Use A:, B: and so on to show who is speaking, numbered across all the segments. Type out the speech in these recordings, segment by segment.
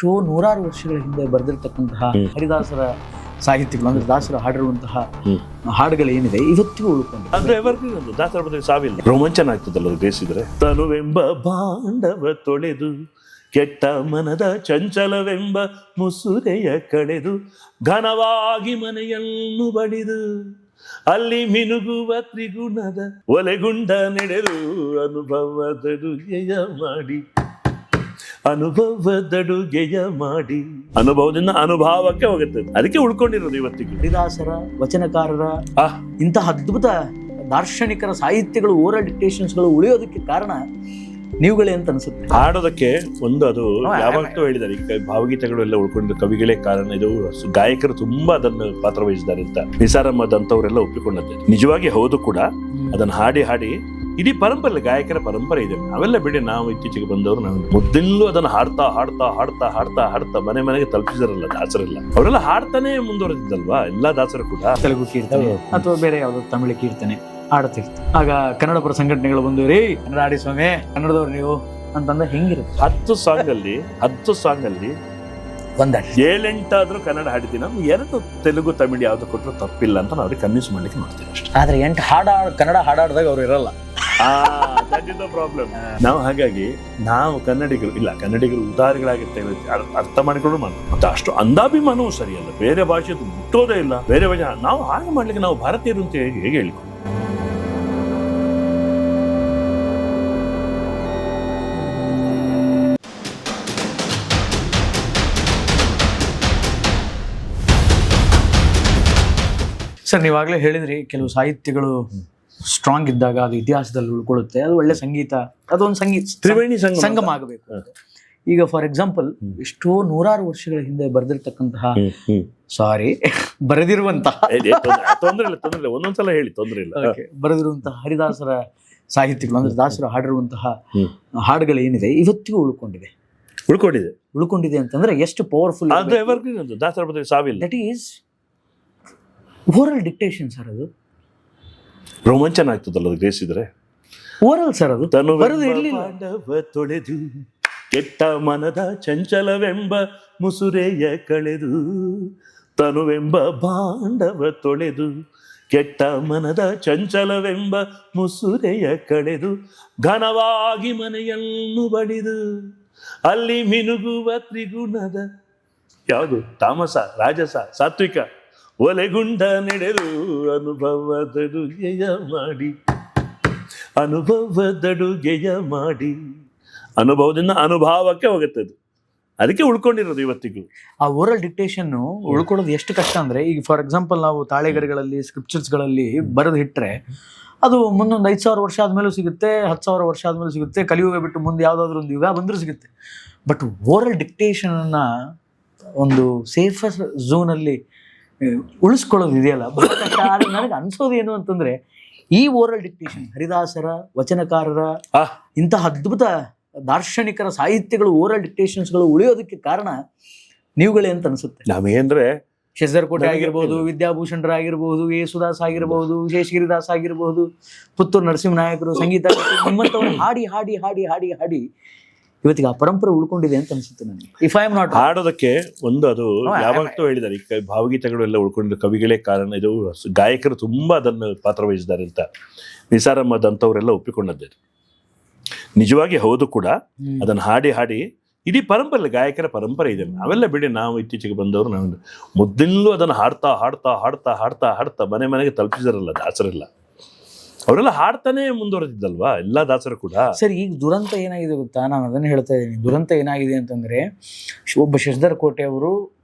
A: ಎಷ್ಟೋ ನೂರಾರು ವರ್ಷಗಳ ಹಿಂದೆ ಬರೆದಿರ್ತಕ್ಕಂತಹ ಹರಿದಾಸರ ಸಾಹಿತ್ಯಗಳು ಅಂದ್ರೆ ದಾಸರು ಹಾಡಿರುವಂತಹ ಹಾಡುಗಳೇನಿದೆ ಇವತ್ತಿಗೂ ಉಳ್ಕೊಂಡು
B: ಅಂದ್ರೆ ಎವರ್ಗ್ರೀನ್ ದಾಸರ ಬಗ್ಗೆ ಸಾವಿಲ್ಲ. ರೋಮಾಂಚನ ಆಗ್ತದಲ್ಲ ಬೇಸಿದ್ರೆ. ತನುವೆಂಬ ಬಾಂಡವ ತೊಳೆದು ಕೆಟ್ಟ ಮನದ ಚಂಚಲವೆಂಬ ಮುಸುರೆಯ ಕಳೆದು ಘನವಾಗಿ ಮನೆಯನ್ನು ಬಡಿದು ಅಲ್ಲಿ ಮಿನುಗುವ ತ್ರಿಗುಣದ ಒಲೆಗುಂಡ ನೆಡೆದು ಅನುಭವದಡುಗೆಯ ಮಾಡಿ ಅನುಭವದಿಂದ ಅನುಭವಕ್ಕೆ ಹೋಗುತ್ತದೆ. ಅದಕ್ಕೆ ಉಳ್ಕೊಂಡಿರೋದು ಇವತ್ತಿಗೆ.
A: ಹರಿದಾಸರ ವಚನಕಾರರ ಇಂತಹ ಅದ್ಭುತ ದಾರ್ಶನಿಕರ ಸಾಹಿತ್ಯಗಳು ಓರಲ್ ಡಿಕ್ಟೇಷನ್ಸ್ಗಳು ಉಳಿಯೋದಕ್ಕೆ ಕಾರಣ ನೀವುಗಳೇ ಅಂತ ಅನ್ಸುತ್ತೆ.
B: ಹಾಡೋದಕ್ಕೆ ಒಂದು ಅದು ಯಾವತ್ತೂ ಹೇಳಿದ್ದಾರೆ. ಈಗ ಭಾವಗೀತೆಗಳು ಎಲ್ಲ ಉಳ್ಕೊಂಡಿರೋ ಕವಿಗಳೇ ಕಾರಣ. ಇದು ಗಾಯಕರು ತುಂಬಾ ಅದನ್ನು ಪಾತ್ರ ವಹಿಸಿದ್ದಾರೆ ಅಂತ ನಿಸಾರ್ ಅಹ್ಮದ್ ಅಂತವರೆಲ್ಲ ಒಪ್ಪಿಕೊಂಡದ್ದು ನಿಜವಾಗಿ ಹೌದು ಕೂಡ. ಅದನ್ನ ಹಾಡಿ ಹಾಡಿ ಇಡೀ ಪರಂಪರೆ, ಗಾಯಕರ ಪರಂಪರೆ ಇದೆ. ನಾವೆಲ್ಲ ಬಿಡಿ, ನಾವು ಇತ್ತೀಚೆಗೆ ಬಂದವರು ನಾವು ಮೊದಲು ಅದನ್ನ ಹಾಡ್ತಾ ಹಾಡ್ತಾ ಹಾಡ್ತಾ ಹಾಡ್ತಾ ಹಾಡ್ತಾ ಮನೆ ಮನೆಗೆ ತಲುಪಿಸಿದಾರಲ್ಲ ದಾಸರೆಲ್ಲ. ಅವರೆಲ್ಲ ಹಾಡ್ತಾನೆ ಮುಂದುವರೆದಿದ್ದಲ್ವಾ ಎಲ್ಲಾ ದಾಸರು ಕೂಡ.
A: ತೆಲುಗು ಕೀರ್ತನೆ ಅಥವಾ ಬೇರೆ ಯಾವ್ದು ತಮಿಳು ಕೀರ್ತನೆ ಹಾಡುತ್ತಿರ್ತಾರೆ. ಆಗ ಕನ್ನಡ ಪರ ಸಂಘಟನೆಗಳು ಬಂದು ರೀ ಕನ್ನಡ ಹಾಡಿ ಸ್ವಾಮಿ, ಕನ್ನಡದವ್ರು ನೀವು ಅಂತಂದ್ರೆ ಹೆಂಗಿರುತ್ತೆ? 10
B: ಸಾಂಗ್ ಅಲ್ಲಿ
A: ಒಂದ
B: 7-8 ಕನ್ನಡ ಹಾಡಿದ್ದೀನಿ. ನಾವು 2 ತೆಲುಗು ತಮಿಳು ಯಾವ್ದು ಕೊಟ್ಟರು ತಪ್ಪಿಲ್ಲ ಅಂತ ನಾವು ಅವ್ರಿಗೆ ಕನ್ವಿನ್ಸ್ ಮಾಡ್ಲಿಕ್ಕೆ ಮಾಡ್ತೀವಿ ಅಷ್ಟೇ.
A: ಆದ್ರೆ 8 ಕನ್ನಡ ಹಾಡಾಡ್ದಾಗ ಅವ್ರು ಇರಲ್ಲ.
B: ಪ್ರಾಬ್ಲಮ್. ನಾವು ಹಾಗಾಗಿ ನಾವು ಕನ್ನಡಿಗರು ಉದಾರಿಗಳಾಗಿರ್ತೇವೆ, ಅರ್ಥ ಮಾಡಿಕೊಂಡು ಮತ್ತೆ ಅಷ್ಟು ಅಂದಾಭಿಮಾನವೂ ಸರಿಯಲ್ಲ. ಬೇರೆ ಭಾಷೆದು ಮುಟ್ಟೋದೇ ಇಲ್ಲ. ಬೇರೆ ಭಾಷೆ ನಾವು ಹಾಗೆ ಮಾಡ್ಲಿಕ್ಕೆ ನಾವು ಭಾರತೀಯರು ಅಂತ ಹೇಗೆ ಹೇಳಿಕೊಂಡು
A: ಸರ್, ನೀವಾಗಲೇ ಹೇಳಿದ್ರಿ ಕೆಲವು ಸಾಹಿತ್ಯಗಳು ಸ್ಟ್ರಾಂಗ್ ಇದ್ದಾಗ ಅದು ಇತಿಹಾಸದಲ್ಲಿ ಉಳ್ಕೊಳ್ಳುತ್ತೆ. ಅದು ಒಳ್ಳೆ ಸಂಗೀತ, ಅದೊಂದು
B: ತ್ರಿವೇಣಿ
A: ಸಂಗಮ ಆಗಬೇಕು. ಈಗ ಫಾರ್ ಎಕ್ಸಾಂಪಲ್ ಎಷ್ಟೋ ನೂರಾರು ವರ್ಷಗಳ ಹಿಂದೆ ಬರೆದಿರ್ತಕ್ಕಂತಹ ಬರೆದಿರುವಂತಹ
B: ಒಂದೊಂದ್ಸಲ ಹೇಳಿ ತೊಂದರೆ ಇಲ್ಲ.
A: ಬರೆದಿರುವಂತಹ ಹರಿದಾಸರ ಸಾಹಿತ್ಯಗಳು ಅಂದ್ರೆ ದಾಸರು ಹಾಡಿರುವಂತಹ ಹಾಡುಗಳೇನಿದೆ ಇವತ್ತಿಗೂ ಉಳ್ಕೊಂಡಿದೆ ಅಂತಂದ್ರೆ ಎಷ್ಟು ಪವರ್ಫುಲ್.
B: ದಾಸರ ಬಗ್ಗೆ ಸಾವಿಲ್ಲ.
A: That is oral dictation sir. ಅದು
B: ರೋಮಾಂಚನ ಆಗ್ತದಲ್ಲ ಬೇಸಿದ್ರೆ.
A: Oral sir. ಅದು
B: ತೊಳೆದು ಕೆಟ್ಟ ಮನದ ಚಂಚಲವೆಂಬ ಮುಸುರೆಯ ಕಳೆದು ತನುವೆಂಬ ಬಾಂಡವ ತೊಳೆದು ಕೆಟ್ಟ ಮನದ ಚಂಚಲವೆಂಬ ಮುಸುರೆಯ ಕಳೆದು ಘನವಾಗಿ ಮನೆಯನ್ನು ಬಡಿದು ಅಲ್ಲಿ ಮಿನುಗುವ ತ್ರಿಗುಣದ ಯಾವುದು ತಾಮಸ ರಾಜಸ ಸಾತ್ವಿಕ ಒಲೆಗುಂಡ ನೆಡೆದು ಅನುಭವದಡುಗೆಯ ಮಾಡಿ ಅನುಭವದಿಂದ ಅನುಭವಕ್ಕೆ ಹೋಗುತ್ತದೆ. ಅದಕ್ಕೆ ಉಳ್ಕೊಂಡಿರೋದು ಇವತ್ತಿಗೂ.
A: ಆ ಓರಲ್ ಡಿಕ್ಟೇಷನ್ ಉಳ್ಕೊಳ್ಳೋದು ಎಷ್ಟು ಕಷ್ಟ ಅಂದ್ರೆ, ಈಗ ಫಾರ್ ಎಕ್ಸಾಂಪಲ್ ನಾವು ತಾಳೆಗರಿಗಳಲ್ಲಿ ಸ್ಕ್ರಿಪ್ಚರ್ಸ್ಗಳಲ್ಲಿ ಬರೆದು ಇಟ್ಟರೆ ಅದು ಮುಂದೊಂದು 5,000 ವರ್ಷ ಆದ್ಮೇಲೂ ಸಿಗುತ್ತೆ, 10,000 ವರ್ಷ ಆದ್ಮೇಲೂ ಸಿಗುತ್ತೆ, ಕಲಿಯುಗ ಬಿಟ್ಟು ಮುಂದೆ ಯಾವ್ದಾದ್ರು ಒಂದು ಯುಗ ಬಂದರೂ ಸಿಗುತ್ತೆ. ಬಟ್ ಓರಲ್ ಡಿಕ್ಟೇಷನ್ ಅನ್ನ ಒಂದು ಸೇಫರ್ ಝೋನಲ್ಲಿ ಉಳಿಸ್ಕೊಳ್ಳೋದು ಇದೆಯಲ್ಲ ಬಹಳ ಕಷ್ಟ. ಆದ್ರೆ ನನಗೆ ಅನ್ಸೋದು ಏನು ಅಂತಂದ್ರೆ, ಈ ಓರಲ್ ಡಿಕ್ಟೇಷನ್ ಹರಿದಾಸರ ವಚನಕಾರರ ಇಂತಹ ಅದ್ಭುತ ದಾರ್ಶನಿಕರ ಸಾಹಿತ್ಯಗಳು ಓರಲ್ ಡಿಕ್ಟೇಷನ್ಸ್ಗಳು ಉಳಿಯೋದಕ್ಕೆ ಕಾರಣ ನೀವುಗಳೇ ಅಂತ ಅನ್ಸುತ್ತೆ.
B: ನಾವೇಂದ್ರೆ
A: ಶೇಷರ್ಕೋಟೆ ಆಗಿರ್ಬೋದು, ವಿದ್ಯಾಭೂಷಣರ ಆಗಿರ್ಬೋದು, ಯೇಸುದಾಸ್ ಆಗಿರ್ಬೋದು, ಶೇಷಗಿರಿದಾಸ್ ಆಗಿರ್ಬೋದು, ಪುತ್ತೂರು ನರಸಿಂಹನಾಯಕರು, ಸಂಗೀತ ನಿಮ್ಮಂಥವ್ರು ಹಾಡಿ ಹಾಡಿ ಹಾಡಿ ಹಾಡಿ ಹಾಡಿ ಇವತ್ತಿಗೆ ಆ ಪರಂಪರೆ ಉಳ್ಕೊಂಡಿದೆ ಅಂತ ಅನ್ಸುತ್ತೆ ನನಗೆ. ಇಫ್ ಐ ಆಮ್ ನಾಟ್
B: ಹಾಡೋದಕ್ಕೆ ಒಂದು ಅದು ಯಾವತ್ತೂ ಹೇಳಿದ್ದಾರೆ. ಈಗ ಭಾವಗೀತೆಗಳು ಎಲ್ಲ ಉಳ್ಕೊಂಡಿರೋ ಕವಿಗಳೇ ಕಾರಣ. ಇದು ಗಾಯಕರು ತುಂಬಾ ಅದನ್ನು ಪಾತ್ರ ವಹಿಸಿದ್ದಾರೆ ಅಂತ ನಿಸಾರ್ ಅಹ್ಮದ್ ಅಂತವರೆಲ್ಲ ಒಪ್ಪಿಕೊಂಡದ್ದು ನಿಜವಾಗಿ ಹೌದು ಕೂಡ. ಅದನ್ನ ಹಾಡಿ ಹಾಡಿ ಇಡೀ ಪರಂಪರೆ, ಗಾಯಕರ ಪರಂಪರೆ ಇದೆ. ನಾವೆಲ್ಲ ಬಿಡಿ, ನಾವು ಇತ್ತೀಚೆಗೆ ಬಂದವರು ನಾವು ಮೊದಲು ಅದನ್ನು ಹಾಡ್ತಾ ಹಾಡ್ತಾ ಹಾಡ್ತಾ ಹಾಡ್ತಾ ಹಾಡ್ತಾ ಮನೆ ಮನೆಗೆ ತಲುಪಿಸಿದಾರಲ್ಲ ದಾಸರೆಲ್ಲ. ಅವರೆಲ್ಲ ಹಾಡ್ತಾನೆ ಮುಂದುವರೆದಿದ್ದಲ್ವಾ ಎಲ್ಲಾ ದಾಸರು ಕೂಡ.
A: ಸರ್, ಈಗ ದುರಂತ ಏನಾಗಿದೆ ಗೊತ್ತಾ? ನಾನು ಅದನ್ನು ಹೇಳ್ತಾ ಇದ್ದೀನಿ. ದುರಂತ ಏನಾಗಿದೆ ಅಂತಂದ್ರೆ, ಒಬ್ಬ ಶಶಿಧರ್ ಕೋಟೆ ಅವರು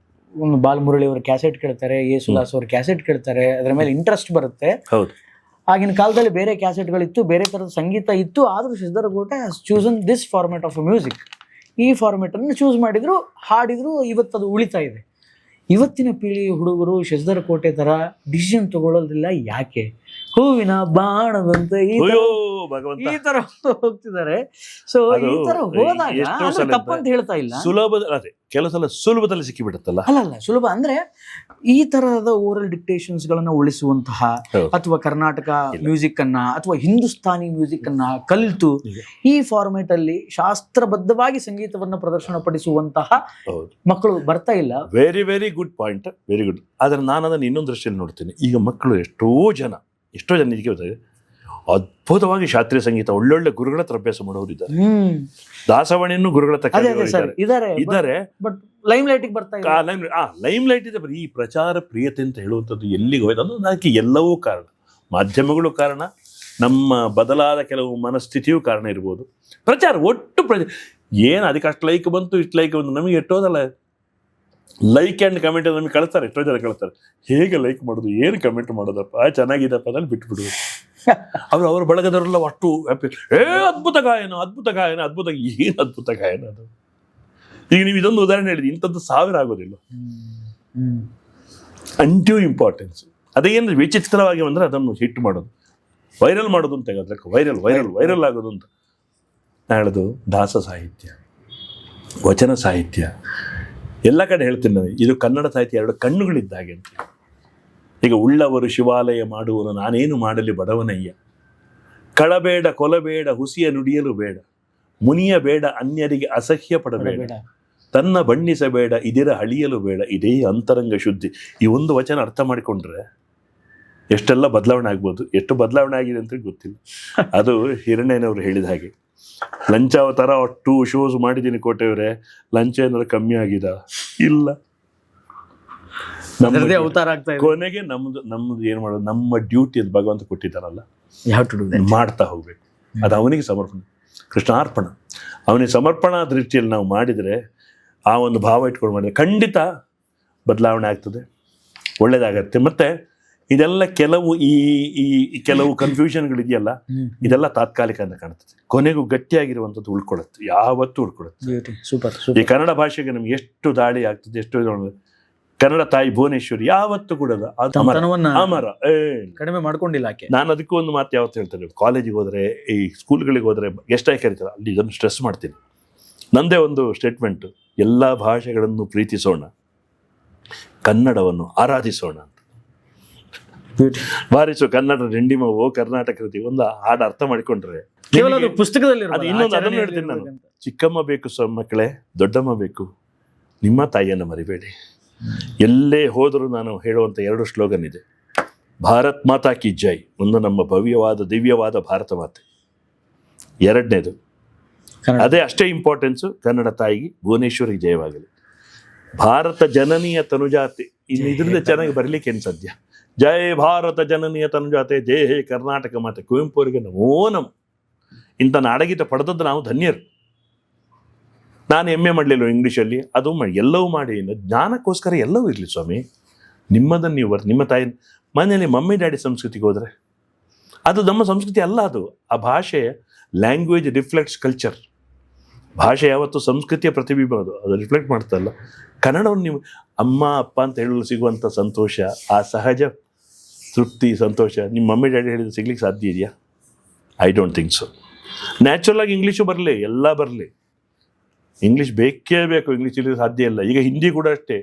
A: ಒಂದು ಬಾಲಮುರಳಿ ಅವರ ಕ್ಯಾಸೆಟ್ ಕೇಳ್ತಾರೆ, ಯೇಸುದಾಸ್ ಅವ್ರ ಕ್ಯಾಸೆಟ್ ಕೇಳ್ತಾರೆ, ಅದರ ಮೇಲೆ ಇಂಟ್ರೆಸ್ಟ್ ಬರುತ್ತೆ.
B: ಹೌದು,
A: ಆಗಿನ ಕಾಲದಲ್ಲಿ ಬೇರೆ ಕ್ಯಾಸೆಟ್ಗಳಿತ್ತು, ಬೇರೆ ಥರದ ಸಂಗೀತ ಇತ್ತು. ಆದರೂ ಶಶಿಧರ್ ಕೋಟೆ has chosen this format of music. ಈ ಫಾರ್ಮೆಟನ್ನು ಚೂಸ್ ಮಾಡಿದ್ರು, ಹಾಡಿದ್ರು. ಇವತ್ತದು ಉಳಿತಾ ಇದೆ. ಇವತ್ತಿನ ಪೀಳಿಗೆ ಹುಡುಗರು ಶಶಿಧರ್ ಕೋಟೆ ಥರ ಡಿಸಿಷನ್ ತಗೊಳ್ಳೋದಿಲ್ಲ. ಯಾಕೆ? ಹೂವಿನ ಬಾಣದಂತೆ
B: ಭಗವಂತ
A: ಈ ತರ ಹೋಗ್ತಿದ್ದಾರೆ. ಸೊ
B: ಅದು
A: ಈ ತರ ಹೋದಾಗ
B: ಎಷ್ಟೋ
A: ಅದು
B: ಸಲ
A: ತಪ್ಪಂತ ಹೇಳ್ತಾ ಇಲ್ಲ,
B: ಅದೇ ಕೆಲವು ಸಲ ಸುಲಭದಲ್ಲಿ ಸಿಕ್ಕಿಬಿಡುತ್ತಲ್ಲ.
A: ಅಲ್ಲ ಸುಲಭ ಅಂದ್ರೆ ಈ ತರಹದ ಓರಲ್ ಡಿಕ್ಟೇಷನ್ಸ್ ಗಳನ್ನ ಉಳಿಸುವಂತಹ
B: ಹೌದು.
A: ಅಥವಾ ಕರ್ನಾಟಕ ಮ್ಯೂಸಿಕ್ ಅನ್ನ ಅಥವಾ ಹಿಂದೂಸ್ತಾನಿ ಮ್ಯೂಸಿಕ್ ಅನ್ನ ಕಲಿತು ಈ ಫಾರ್ಮೆಟ್ ಅಲ್ಲಿ ಶಾಸ್ತ್ರಬದ್ಧವಾಗಿ ಸಂಗೀತವನ್ನ ಪ್ರದರ್ಶನ ಪಡಿಸುವಂತಹ
B: ಹೌದು,
A: ಮಕ್ಕಳು ಬರ್ತಾ ಇಲ್ಲ.
B: Very very good point, very good. ಆದ್ರೆ ನಾನು ಅದನ್ನು ಇನ್ನೊಂದು ದೃಷ್ಟಿಯಲ್ಲಿ ನೋಡ್ತೀನಿ. ಈಗ ಮಕ್ಕಳು ಎಷ್ಟೋ ಜನ ಇದಕ್ಕೆ ಗೊತ್ತಾಗಿದೆ, ಅದ್ಭುತವಾಗಿ ಶಾಸ್ತ್ರೀಯ ಸಂಗೀತ ಒಳ್ಳೊಳ್ಳೆ ಗುರುಗಳ ಹತ್ರ ಅಭ್ಯಾಸ ಮಾಡೋರು ಇದ್ದಾರೆ. ದಾಸವಾಣಿಯನ್ನು ಗುರುಗಳ ಹತ್ರ ಇದ್ದಾರೆ.
A: ಬಟ್ ಲೈಮ್ ಲೈಟ್ ಬರ್ತಾ ಇಲ್ಲ.
B: ಲೈಮ್ ಲೈಟ್ ಇದೆ. ಈ ಪ್ರಚಾರ ಪ್ರಿಯತೆ ಅಂತ ಹೇಳುವಂಥದ್ದು ಎಲ್ಲಿಗೆ ಹೋಯ್ತು ಅಂದ್ರೆ ಅದಕ್ಕೆ ಎಲ್ಲವೂ ಕಾರಣ, ಮಾಧ್ಯಮಗಳು ಕಾರಣ, ನಮ್ಮ ಬದಲಾದ ಕೆಲವು ಮನಸ್ಥಿತಿಯೂ ಕಾರಣ ಇರ್ಬೋದು. ಪ್ರಚಾರ ಒಟ್ಟು ಏನು ಅದಕ್ಕೆ ಅಷ್ಟು ಲೈಕ್ ಬಂತು, ಇಷ್ಟು ಲೈಕ್ ಬಂತು, ನಮಗೆ ಎಷ್ಟೋದಲ್ಲ ಲೈಕ್ ಆ್ಯಂಡ್ ಕಮೆಂಟ್ ನಮಗೆ ಕಳಿಸ್ತಾರೆ, ಎಷ್ಟೋ ಜನ ಕಳಿಸ್ತಾರೆ. ಹೇಗೆ ಲೈಕ್ ಮಾಡೋದು, ಏನು ಕಮೆಂಟ್ ಮಾಡೋದಪ್ಪ, ಚೆನ್ನಾಗಿದೆಪ್ಪ ಅದ್ರಲ್ಲಿ ಬಿಟ್ಬಿಡುದು. ಅವ್ರ ಬಳಗದವರೆಲ್ಲ ಅಷ್ಟು ಹ್ಯಾಪಿ, ಅದ್ಭುತ ಗಾಯನ, ಅದ್ಭುತ ಗಾಯನ, ಅದ್ಭುತ. ಏನು ಅದ್ಭುತ ಗಾಯನ ಅದು? ಈಗ ನೀವು ಇದೊಂದು ಉದಾಹರಣೆ ಹೇಳಿದ್ರಿ, ಇಂಥದ್ದು 1000 ಆಗೋದಿಲ್ಲ. ಅಂಟ್ಯೂ ಇಂಪಾರ್ಟೆನ್ಸ್ ಅದೇನು ವಿಚಿತ್ರವಾಗಿ ಬಂದರೆ ಅದನ್ನು ಹಿಟ್ ಮಾಡೋದು, ವೈರಲ್ ಮಾಡೋದು ಅಂತ ಹೇಳೋದಕ್ಕೆ ವೈರಲ್ ಆಗೋದು ಅಂತ ನಾ ಹೇಳೋದು. ದಾಸ ಸಾಹಿತ್ಯ, ವಚನ ಸಾಹಿತ್ಯ ಎಲ್ಲ ಕಡೆ ಹೇಳ್ತೀನಿ ನಾನು, ಇದು ಕನ್ನಡ ಸಾಹಿತ್ಯ 2 ಕಣ್ಣುಗಳಿದ್ದಾಗೆ ಅಂತ. ಈಗ ಉಳ್ಳವರು ಶಿವಾಲಯ ಮಾಡುವನು, ನಾನೇನು ಮಾಡಲಿ ಬಡವನಯ್ಯ, ಕಳಬೇಡ ಕೊಲಬೇಡ ಹುಸಿಯ ನುಡಿಯಲು ಬೇಡ, ಮುನಿಯ ಬೇಡ ಅನ್ಯರಿಗೆ ಅಸಹ್ಯ ಪಡಬೇಡ, ತನ್ನ ಬಣ್ಣಿಸಬೇಡ ಇದಿರ ಅಳಿಯಲು ಬೇಡ, ಇದೇ ಅಂತರಂಗ ಶುದ್ಧಿ. ಈ ಒಂದು ವಚನ ಅರ್ಥ ಮಾಡಿಕೊಂಡ್ರೆ ಎಷ್ಟೆಲ್ಲ ಬದಲಾವಣೆ ಆಗ್ಬೋದು. ಎಷ್ಟು ಬದಲಾವಣೆ ಆಗಿದೆ ಅಂತ ಗೊತ್ತಿಲ್ಲ. ಅದು ಹಿರಣ್ಣಯ್ಯನವರು ಹೇಳಿದ ಹಾಗೆ, ಲಂಚಾವತಾರ 2 ಶೋಸ್ ಮಾಡಿದ್ದೀನಿ ಕೋಟೆಯವರೇ, ಲಂಚ ಏನಾದ್ರು ಕಮ್ಮಿ ಆಗಿದೆ ಇಲ್ಲ,
A: ಅವತಾರ ಆಗ್ತಾ ಇದೆ.
B: ಕೊನೆಗೆ ನಮ್ದು ಏನ್ ಮಾಡೋದು, ನಮ್ಮ ಡ್ಯೂಟಿ ಅದು ಭಗವಂತ ಕೊಟ್ಟಿದ್ದಾರಲ್ಲ, ಮಾಡ್ತಾ ಹೋಗ್ಬೇಕು. ಅದು ಅವನಿಗೆ ಸಮರ್ಪಣೆ, ಕೃಷ್ಣಾರ್ಪಣ, ಅವನಿಗೆ ಸಮರ್ಪಣಾ ದೃಷ್ಟಿಯಲ್ಲಿ ನಾವು ಮಾಡಿದರೆ, ಆ ಒಂದು ಭಾವ ಇಟ್ಕೊಂಡು ಮಾಡಿದ್ರೆ ಖಂಡಿತ ಬದಲಾವಣೆ ಆಗ್ತದೆ, ಒಳ್ಳೇದಾಗತ್ತೆ. ಮತ್ತೆ ಇದೆಲ್ಲ ಕೆಲವು ಕೆಲವು ಕನ್ಫ್ಯೂಷನ್ಗಳಿದೆಯಲ್ಲ, ಇದೆಲ್ಲ ತಾತ್ಕಾಲಿಕ ಅಂತ ಕಾಣ್ತದೆ. ಕೊನೆಗೂ ಗಟ್ಟಿಯಾಗಿರುವಂಥದ್ದು ಉಳ್ಕೊಳತ್ತೆ, ಯಾವತ್ತೂ ಉಳ್ಕೊಳತ್ತೆ. ಈ ಕನ್ನಡ ಭಾಷೆಗೆ ನಮ್ಗೆ ಎಷ್ಟು ದಾಳಿ ಆಗ್ತದೆ, ಎಷ್ಟು ಕನ್ನಡ ತಾಯಿ ಭುವನೇಶ್ವರಿ ಯಾವತ್ತೂ ಕೂಡ ಅಮರ,
A: ಕಡಿಮೆ ಮಾಡ್ಕೊಂಡಿಲ್ಲ.
B: ನಾನು ಅದಕ್ಕೂ ಒಂದು ಮಾತು ಯಾವತ್ತು ಹೇಳ್ತೇನೆ, ಕಾಲೇಜಿಗೆ ಹೋದ್ರೆ, ಈ ಸ್ಕೂಲ್ಗಳಿಗೆ ಹೋದ್ರೆ ಎಷ್ಟಾಗಿ ಕರೀತಾರೆ, ಅಲ್ಲಿ ಇದನ್ನು ಸ್ಟ್ರೆಸ್ ಮಾಡ್ತೀನಿ. ನಂದೇ ಒಂದು ಸ್ಟೇಟ್ಮೆಂಟ್, ಎಲ್ಲ ಭಾಷೆಗಳನ್ನು ಪ್ರೀತಿಸೋಣ, ಕನ್ನಡವನ್ನು ಆರಾಧಿಸೋಣ ಅಂತ. ಬಾರಿಸು ಕನ್ನಡ ರೆಂಡಿಮವು ಕರ್ನಾಟಕ ಕೃತಿ ಒಂದು ಹಾಡು ಅರ್ಥ ಮಾಡಿಕೊಂಡ್ರೆ
A: ಪುಸ್ತಕದಲ್ಲಿ
B: ಅದು ಇನ್ನೊಂದು ಅದನ್ನು ಹೇಳ್ತೀನಿ ನಾನು. ಚಿಕ್ಕಮ್ಮ ಬೇಕು ಮಕ್ಕಳೇ, ದೊಡ್ಡಮ್ಮ ಬೇಕು, ನಿಮ್ಮ ತಾಯಿಯನ್ನು ಮರಿಬೇಡಿ. ಎಲ್ಲೇ ಹೋದರೂ ನಾನು ಹೇಳುವಂಥ 2 ಸ್ಲೋಗನ್ ಇದೆ. ಭಾರತ್ ಮಾತಾ ಕಿ ಜೈ, ಒಂದು ನಮ್ಮ ಭವ್ಯವಾದ ದಿವ್ಯವಾದ ಭಾರತ ಮಾತೆ. 2ನೇದು ಅದೇ ಅಷ್ಟೇ ಇಂಪಾರ್ಟೆನ್ಸು, ಕನ್ನಡ ತಾಯಿಗೆ ಭುವನೇಶ್ವರಿಗೆ ಜಯವಾಗಲಿ. ಭಾರತ ಜನನೀಯ ತನುಜಾತೆ, ಇನ್ನು ಇದರಿಂದ ಚೆನ್ನಾಗಿ ಬರಲಿಕ್ಕೆ ಏನು ಸದ್ಯ. ಜಯ ಭಾರತ ಜನನೀಯ ತನುಜಾತೆ, ಜಯ ಹೇ ಕರ್ನಾಟಕ ಮಾತೆ. ಕುವೆಂಪು ಅವರಿಗೆ ನಮೋ ನಮಃ. ಇಂಥ ನಾಡಗೀತ ಪಡೆದದ್ದು ನಾವು ಧನ್ಯರು. ನಾನು MA ಮಾಡಲಿಲ್ಲ ಇಂಗ್ಲೀಷಲ್ಲಿ, ಅದು ಎಲ್ಲವೂ ಮಾಡಿ, ಜ್ಞಾನಕ್ಕೋಸ್ಕರ ಎಲ್ಲವೂ ಇರಲಿ ಸ್ವಾಮಿ. ನಿಮ್ಮದನ್ನು ನೀವು ನಿಮ್ಮ ತಾಯಿ ಮನೆಯಲ್ಲಿ ಮಮ್ಮಿ ಡ್ಯಾಡಿ ಸಂಸ್ಕೃತಿಗೆ ಹೋದರೆ ಅದು ನಮ್ಮ ಸಂಸ್ಕೃತಿ ಅಲ್ಲ. ಅದು ಆ ಭಾಷೆ, ಲ್ಯಾಂಗ್ವೇಜ್ ರಿಫ್ಲೆಕ್ಟ್ಸ್ ಕಲ್ಚರ್. ಭಾಷೆ ಯಾವತ್ತು ಸಂಸ್ಕೃತಿಯ ಪ್ರತಿಬಿಂಬ, ಅದು ರಿಫ್ಲೆಕ್ಟ್ ಮಾಡ್ತಲ್ಲ. ಕನ್ನಡವನ್ನು ನೀವು ಅಮ್ಮ ಅಪ್ಪ ಅಂತ ಹೇಳಲು ಸಿಗುವಂಥ ಸಂತೋಷ, ಆ ಸಹಜ ತೃಪ್ತಿ, ಸಂತೋಷ ನಿಮ್ಮ ಮಮ್ಮಿ ಡ್ಯಾಡಿ ಹೇಳಿದ್ರೆ ಸಿಗ್ಲಿಕ್ಕೆ ಸಾಧ್ಯ ಇದೆಯಾ? I don't think so. Natural ಆಗಿ ಇಂಗ್ಲೀಷು ಬರಲಿ, ಎಲ್ಲ ಬರಲಿ, ಇಂಗ್ಲೀಷ್ ಬೇಕೇ ಬೇಕು, ಇಂಗ್ಲೀಷ್ ಇಲ್ಲದೆ ಸಾಧ್ಯ ಇಲ್ಲ. ಈಗ ಹಿಂದಿ ಕೂಡ ಅಷ್ಟೇ,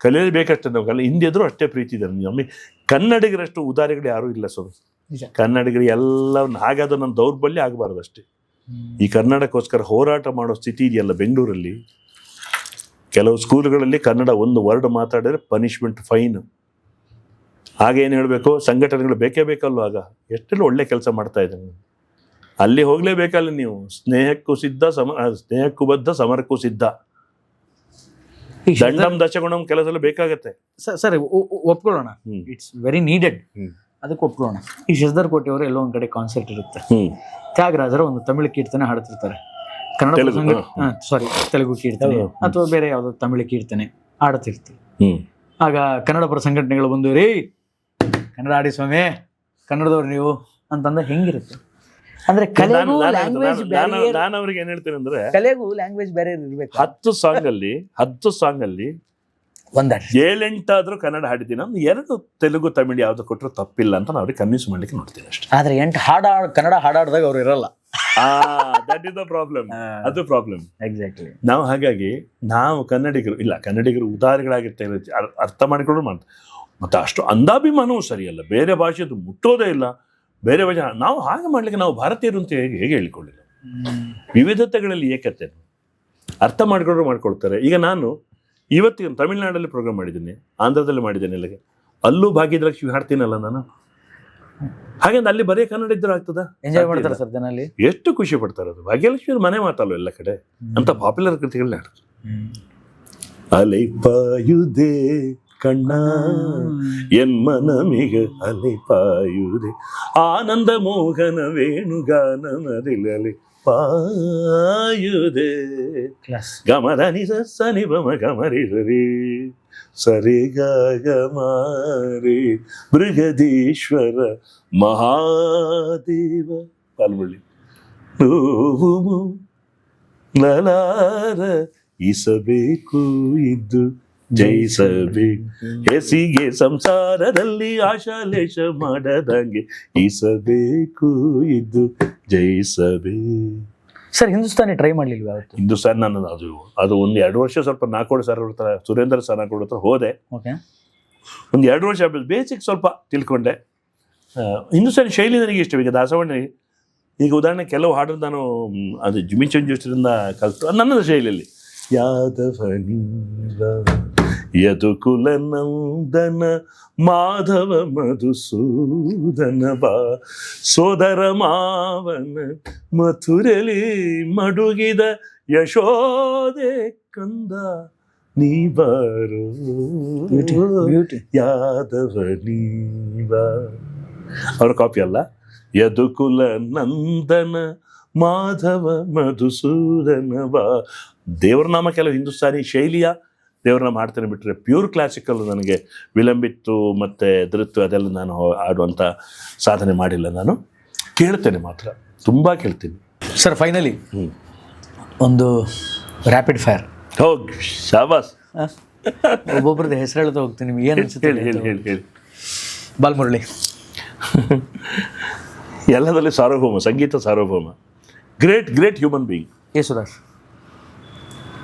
B: ಕಲಿಯಲೇಬೇಕಷ್ಟೇ ನಾವು. ಹಿಂದಿ ಆದರೂ ಅಷ್ಟೇ ಪ್ರೀತಿ ಇದೆ ನಮಗೆ. ಕನ್ನಡಿಗರಷ್ಟು ಉದಾರಿಗಳು ಯಾರೂ ಇಲ್ಲ ಸ್ವಾಮಿ. ಕನ್ನಡಿಗರು ಎಲ್ಲವನ್ನು ಹಾಗೆ, ಅದು ನನ್ನ ದೌರ್ಬಲ್ಯ ಆಗಬಾರ್ದು ಅಷ್ಟೇ. ಈ ಕನ್ನಡಕ್ಕೋಸ್ಕರ ಹೋರಾಟ ಮಾಡೋ ಸ್ಥಿತಿ ಇದೆಯಲ್ಲ ಬೆಂಗಳೂರಲ್ಲಿ. ಕೆಲವು ಸ್ಕೂಲ್ಗಳಲ್ಲಿ ಕನ್ನಡ ಒಂದು ವರ್ಡ್ ಮಾತಾಡಿದ್ರೆ ಪನಿಷ್ಮೆಂಟ್, ಫೈನ್. ಹಾಗೇನು ಹೇಳಬೇಕು, ಸಂಘಟನೆಗಳು ಬೇಕೇ ಬೇಕಲ್ವ. ಆಗ ಎಷ್ಟೆಲ್ಲ ಒಳ್ಳೆ ಕೆಲಸ ಮಾಡ್ತಾ ಇದ್ದಾನೆ. ಅಲ್ಲಿ ಹೋಗಲೇಬೇಕಲ್ಲ ನೀವು. ಸ್ನೇಹಕ್ಕೂ ಸಿದ್ಧ, ಸ್ನೇಹಕ್ಕೂ ಬದ್ಧ, ಸಮರಕ್ಕೂ ಸಿದ್ಧ. ದಂಡಂ ದಶಗುಣಂ ಕೆಲಸಲ್ಲ ಬೇಕಾಗತ್ತೆ.
A: ಸರ್ ಒಪ್ಕೊಳ್ಳೋಣ, ಇಟ್ಸ್ ವೆರಿ ನೀಡೆಡ್, ಅದಕ್ಕೆ ಒಪ್ಕೊಳ್ಳೋಣ. ಈ ಶಶಿಧರ್ ಕೋಟೆ ಅವರು ಎಲ್ಲೋ ಒಂದ್ ಕಡೆ ಕಾನ್ಸರ್ಟ್ ಇರುತ್ತೆ, ತ್ಯಾಗರಾಜರ ಒಂದು ತಮಿಳು ಕೀರ್ತನೆ ಹಾಡ್ತಿರ್ತಾರೆ, ಕನ್ನಡ ತೆಲುಗು ಕೀರ್ತನೆ ಅಥವಾ ಬೇರೆ ಯಾವ್ದೋ ತಮಿಳು ಕೀರ್ತನೆ ಹಾಡ್ತಿರ್ತೀವಿ. ಆಗ ಕನ್ನಡ ಪರ ಸಂಘಟನೆಗಳು ಬಂದು, ರೀ ಕನ್ನಡ ಆಡಿ ಸ್ವಾಮಿ, ಕನ್ನಡದವ್ರು ನೀವು ಅಂತಂದ್ರೆ ಹೆಂಗಿರುತ್ತೆ ಅಂದ್ರೆ, ಕಲೆಗೂ ಲ್ಯಾಂಗ್ವೇಜ್
B: ನಾನು ಅವ್ರಿಗೆ ಏನ್ ಹೇಳ್ತೇನೆ ಅಂದ್ರೆ,
A: ಕಲೆಗೂ ಲ್ಯಾಂಗ್ವೇಜ್ ಬೇರೆ ಇರ್ಬೇಕು.
B: 10 ಸಾಂಗ್ ಅಲ್ಲಿ
A: ಒಂದೆರಡು
B: 7-8 ಕನ್ನಡ ಹಾಡಿದ್ದೀನಿ, ಒಂದು 2 ತೆಲುಗು ತಮಿಳು ಯಾವ್ದು ಕೊಟ್ಟರು ತಪ್ಪಿಲ್ಲ ಅಂತ ನಾನು ಅವ್ರಿಗೆ ಕನ್ವಿನ್ಸ್ ಮಾಡ್ಲಿಕ್ಕೆ ನೋಡ್ತೀನಿ ಅಷ್ಟೇ.
A: ಆದ್ರೆ 8 ಕನ್ನಡ ಹಾಡಾಡ್ದಾಗ ಅವ್ರು ಇರಲ್ಲ.
B: That is the problem. ಅದು ಪ್ರಾಬ್ಲಮ್.
A: ಎಕ್ಸಾಕ್ಟ್ಲಿ.
B: ನಾವು ಹಾಗಾಗಿ ನಾವು ಕನ್ನಡಿಗರು ಉದಾರಿಗಳಾಗಿರ್ತೇವೆ, ಅರ್ಥ ಮಾಡಿಕೊಂಡು ಮಾಡ್ತಾರೆ. ಮತ್ತು ಅಷ್ಟು ಅಂಧಾಭಿಮಾನವೂ ಸರಿಯಲ್ಲ, ಬೇರೆ ಭಾಷೆದು ಮುಟ್ಟೋದೇ ಇಲ್ಲ, ಬೇರೆ ಭಾಷೆ ನಾವು ಹಾಗೆ ಮಾಡ್ಲಿಕ್ಕೆ ನಾವು ಭಾರತೀಯರು ಅಂತ ಹೇಗೆ ಹೇಳಿಕೊಳ್ಳಿಲ್ಲ. ವಿವಿಧತೆಗಳಲ್ಲಿ ಏಕತೆ ಅರ್ಥ ಮಾಡಿಕೊಂಡ್ರು ಮಾಡ್ಕೊಳ್ತಾರೆ. ಈಗ ನಾನು ಇವತ್ತಿಗೆ ತಮಿಳ್ನಾಡಲ್ಲಿ ಪ್ರೋಗ್ರಾಮ್ ಮಾಡಿದ್ದೀನಿ, ಆಂಧ್ರದಲ್ಲಿ ಮಾಡಿದ್ದೇನೆ, ಇಲ್ಲಿಗೆ ಅಲ್ಲೂ ಭಾಗ್ಯಲಕ್ಷ್ಮಿ ಹಾಡ್ತೀನಲ್ಲ ನಾನು. ಹಾಗೆ ಅಲ್ಲಿ ಬರೀ ಕನ್ನಡ ಇದ್ರೂ ಆಗ್ತದ?
A: ಎಂಜಾಯ್ ಮಾಡ್ತಾರೆ ಸರ್ ಜನ ಅಲ್ಲಿ,
B: ಎಷ್ಟು ಖುಷಿ ಪಡ್ತಾರೆ. ಅದು ಭಾಗ್ಯಲಕ್ಷ್ಮಿ ಮನೆ ಮಾತಲ್ವ ಎಲ್ಲ ಕಡೆ ಅಂತ ಪಾಪ್ಯುಲರ್ ಕೃತಿಗಳನ್ನ ಹಾಡ್ತಾರೆ. ಅಲೆಪಾಯುದೆ ಕಣ್ಣ ಎನ್ ಮನಮಿಗ ಅಲೆಪಾಯುದೆ ಆನಂದ ಮೋಹನ ವೇಣುಗಾನಮದಿಲಲೆ ಪಾಯುದೆ ಗಮದನಿ ಸನಿ ಬಮ ಗಮರಿ ಸರಿ ಗಮರಿ ಬೃಹದೀಶ್ವರ ಮಹಾದೇವ ಪಾಲ್ಗೊಳ್ಳಿ ನೋವು ಲಲಾರ ಇಸಬೇಕು ಇದ್ದು ಜಯಿಸಬೇಕು ಹೆಸಿಗೆ ಸಂಸಾರದಲ್ಲಿ ಆಶಾಲೇಷ ಮಾಡದಂಗೆ ಈಸಬೇಕು ಇದ್ದು ಜಯಿಸಬೇಕು.
A: ಸರ್ ಹಿಂದೂಸ್ತಾನಿ ಟ್ರೈ ಮಾಡ್ಲಿಲ್ವಾ?
B: ಹಿಂದೂಸ್ತಾನಿ ನಾನು ಅದು ಒಂದು 2 ವರ್ಷ ಸ್ವಲ್ಪ ನಾಕೋಡು ಸರ್ ಅವ್ರ ಹತ್ರ, ಸುರೇಂದ್ರ ಸರ್ ನಾಕೋಡು ಹತ್ರ ಹೋದೆ. ಒಂದು 2 ವರ್ಷ ಬೇಸಿಕ್ ಸ್ವಲ್ಪ ತಿಳ್ಕೊಂಡೆ. ಹಿಂದೂಸ್ತಾನಿ ಶೈಲಿ ನನಗೆ ಇಷ್ಟ. ಈಗ ದಾಸವಾಣಿ ಈಗ ಉದಾಹರಣೆ ಕೆಲವು ಹಾಡು ನಾನು ಅದು ಜಿಮಿ ಚಂಜೂಸ್ರಿಂದ ಕಲಿತು ನನ್ನ ಶೈಲಿಯಲ್ಲಿ ಯಾದವನೀವ ಯದುಕುಲ ನಂದನ ಮಾಧವ ಮಧುಸೂದನ ಬಾ ಸೋದರ ಮಾವನ ಮಥುರಲಿ ಮಡುಗಿದ ಯಶೋದೆ ಕಂದ ನೀ ಬಾರೋ ಯಾದವನೀವ. ಅವ್ರ ಕಾಪಿ ಅಲ್ಲ. ಯದುಕುಲ ನಂದನ ಮಾಧವ ಮಧುಸೂದನ ಬಾ. ದೇವರ ನಾಮ ಕೆಲವು ಹಿಂದೂಸ್ತಾನಿ ಶೈಲಿಯ ದೇವ್ರನ್ನ ಮಾಡ್ತೇನೆ, ಬಿಟ್ಟರೆ ಪ್ಯೂರ್ ಕ್ಲಾಸಿಕಲ್ ನನಗೆ ವಿಲಂಬಿತ್ತು ಮತ್ತು ಧೃತ್ತು ಅದೆಲ್ಲ ನಾನು ಆಡುವಂಥ ಸಾಧನೆ ಮಾಡಿಲ್ಲ. ನಾನು ಕೇಳ್ತೇನೆ ಮಾತ್ರ, ತುಂಬ ಕೇಳ್ತೀನಿ.
A: ಸರ್ ಫೈನಲಿ ಒಂದು ರ್ಯಾಪಿಡ್ ಫೈರ್.
B: ಹೋಗಿ ಶಾಬಾಸ್.
A: ಒಬ್ಬೊಬ್ರದ್ದು ಹೆಸರು ಹೇಳ್ತಾ ಹೋಗ್ತೀನಿ, ನಿಮ್ಗೆ ಏನು ಅನ್ಸುತ್ತೆ?
B: ಹೇಳಿ.
A: ಬಾಲ್ಮುರಳಿ.
B: ಎಲ್ಲದರಲ್ಲಿ ಸಾರ್ವಭೌಮ, ಸಂಗೀತ ಸಾರ್ವಭೌಮ, ಗ್ರೇಟ್ ಹ್ಯೂಮನ್ ಬೀಯಿಂಗ್.
A: ಯೇಸುದಾಸ್.